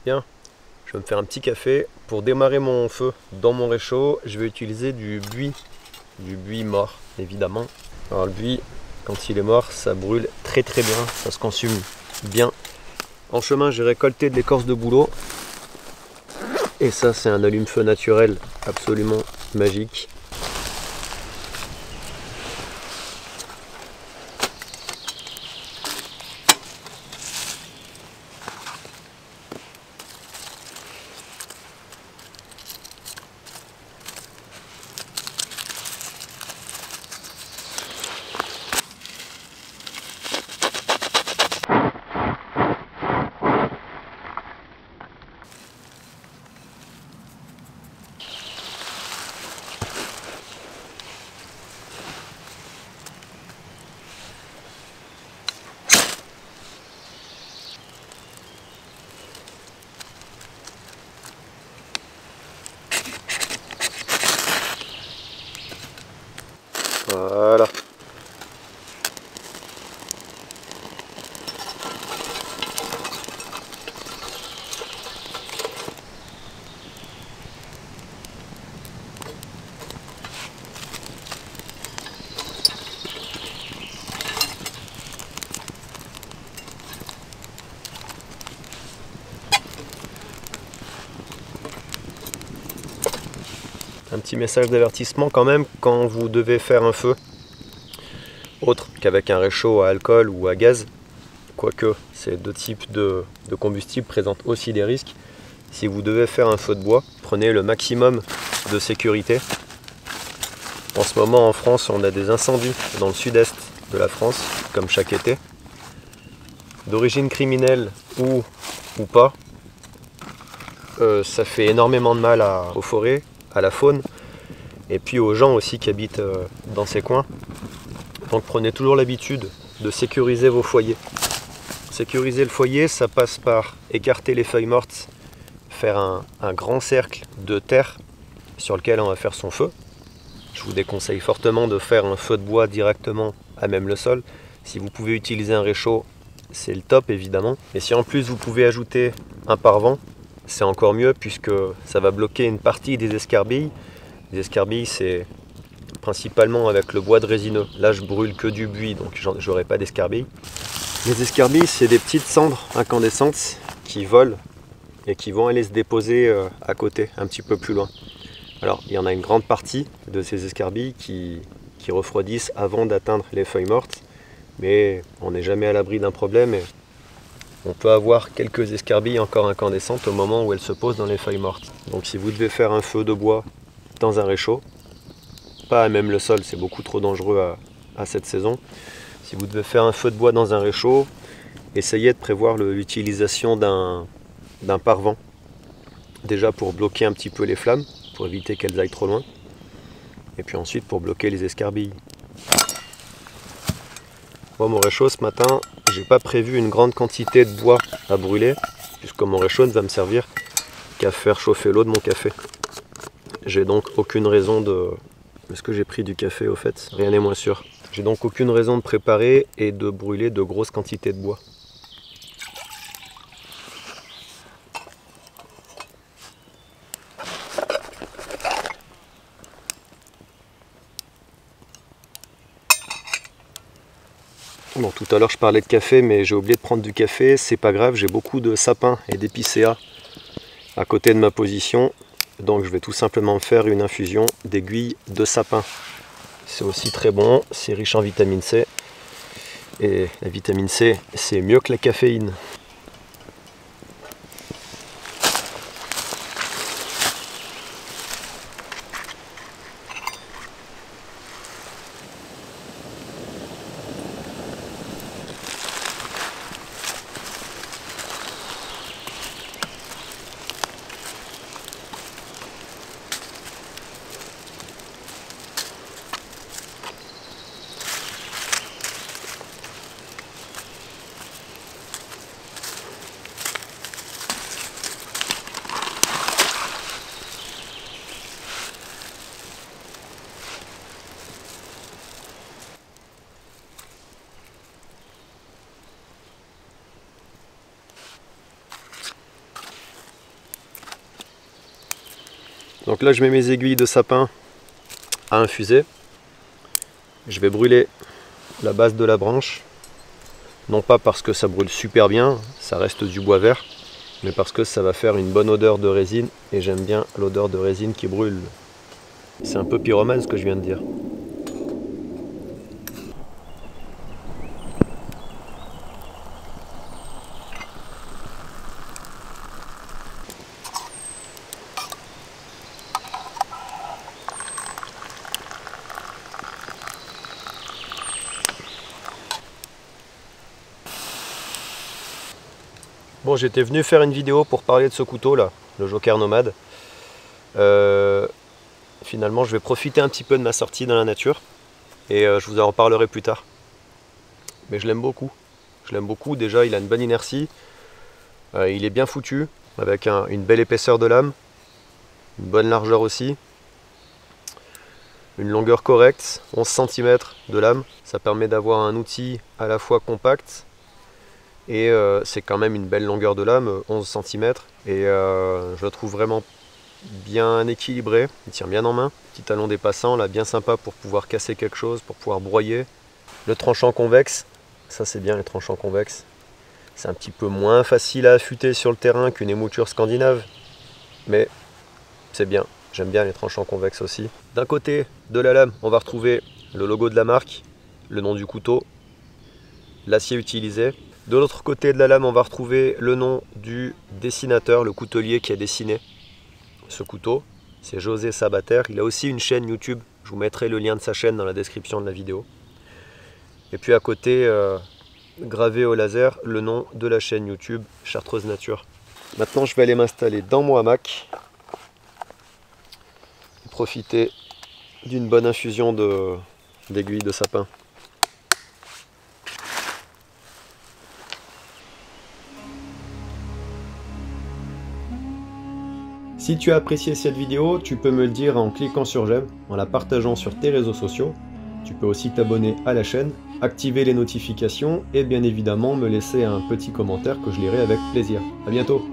Bien, je vais me faire un petit café. Pour démarrer mon feu dans mon réchaud, je vais utiliser du buis mort, évidemment. Alors le buis, quand il est mort, ça brûle très très bien, ça se consume bien. En chemin, j'ai récolté de l'écorce de bouleau. Et ça, c'est un allume-feu naturel absolument magique. Voilà. Un petit message d'avertissement quand même quand vous devez faire un feu autre qu'avec un réchaud à alcool ou à gaz, quoique ces deux types de combustibles présentent aussi des risques. Si vous devez faire un feu de bois, prenez le maximum de sécurité. En ce moment en France, on a des incendies dans le sud-est de la France, comme chaque été, d'origine criminelle ou pas. Ça fait énormément de mal aux forêts, à la faune, et puis aux gens aussi qui habitent dans ces coins. Donc prenez toujours l'habitude de sécuriser vos foyers. Sécuriser le foyer, ça passe par écarter les feuilles mortes, faire un grand cercle de terre sur lequel on va faire son feu. Je vous déconseille fortement de faire un feu de bois directement à même le sol. Si vous pouvez utiliser un réchaud, c'est le top évidemment. Et si en plus vous pouvez ajouter un pare-vent, c'est encore mieux puisque ça va bloquer une partie des escarbilles. Les escarbilles, c'est principalement avec le bois de résineux. Là, je brûle que du buis, donc j'aurai pas d'escarbilles. Les escarbilles, c'est des petites cendres incandescentes qui volent et qui vont aller se déposer à côté, un petit peu plus loin. Alors, il y en a une grande partie de ces escarbilles qui refroidissent avant d'atteindre les feuilles mortes, mais on n'est jamais à l'abri d'un problème et on peut avoir quelques escarbilles encore incandescentes au moment où elles se posent dans les feuilles mortes. Donc si vous devez faire un feu de bois dans un réchaud, pas à même le sol, c'est beaucoup trop dangereux à cette saison. Si vous devez faire un feu de bois dans un réchaud, essayez de prévoir l'utilisation d'un pare-vent. Déjà pour bloquer un petit peu les flammes, pour éviter qu'elles aillent trop loin. Et puis ensuite pour bloquer les escarbilles. Moi, mon réchaud ce matin, j'ai pas prévu une grande quantité de bois à brûler, puisque mon réchaud ne va me servir qu'à faire chauffer l'eau de mon café. J'ai donc aucune raison de... Est-ce que j'ai pris du café au fait? Rien n'est moins sûr. J'ai donc aucune raison de préparer et de brûler de grosses quantités de bois. Bon, tout à l'heure je parlais de café, mais j'ai oublié de prendre du café. C'est pas grave, j'ai beaucoup de sapins et d'épicéas à côté de ma position. Donc je vais tout simplement faire une infusion d'aiguilles de sapin. C'est aussi très bon, c'est riche en vitamine C. Et la vitamine C, c'est mieux que la caféine. Donc là je mets mes aiguilles de sapin à infuser. Je vais brûler la base de la branche. Non pas parce que ça brûle super bien, ça reste du bois vert, mais parce que ça va faire une bonne odeur de résine et j'aime bien l'odeur de résine qui brûle. C'est un peu pyromane ce que je viens de dire. Bon, j'étais venu faire une vidéo pour parler de ce couteau là, le Joker Nomade. Finalement, je vais profiter un petit peu de ma sortie dans la nature et je vous en reparlerai plus tard. Mais je l'aime beaucoup. Je l'aime beaucoup. Déjà, il a une bonne inertie. Il est bien foutu, avec une belle épaisseur de lame, une bonne largeur aussi, une longueur correcte, 11 cm de lame. Ça permet d'avoir un outil à la fois compact et c'est quand même une belle longueur de lame, 11 cm. Et je le trouve vraiment bien équilibré, il tient bien en main. Petit talon dépassant, là, bien sympa pour pouvoir casser quelque chose, pour pouvoir broyer. Le tranchant convexe, ça c'est bien les tranchants convexes. C'est un petit peu moins facile à affûter sur le terrain qu'une émouture scandinave, mais c'est bien, j'aime bien les tranchants convexes aussi. D'un côté de la lame, on va retrouver le logo de la marque, le nom du couteau, l'acier utilisé. De l'autre côté de la lame, on va retrouver le nom du dessinateur, le coutelier qui a dessiné ce couteau. C'est José Sabater. Il a aussi une chaîne YouTube. Je vous mettrai le lien de sa chaîne dans la description de la vidéo. Et puis à côté, gravé au laser, le nom de la chaîne YouTube Chartreuse Nature. Maintenant, je vais aller m'installer dans mon hamac. Profiter d'une bonne infusion d'aiguilles de sapin. Si tu as apprécié cette vidéo, tu peux me le dire en cliquant sur j'aime, en la partageant sur tes réseaux sociaux. Tu peux aussi t'abonner à la chaîne, activer les notifications et bien évidemment me laisser un petit commentaire que je lirai avec plaisir. À bientôt!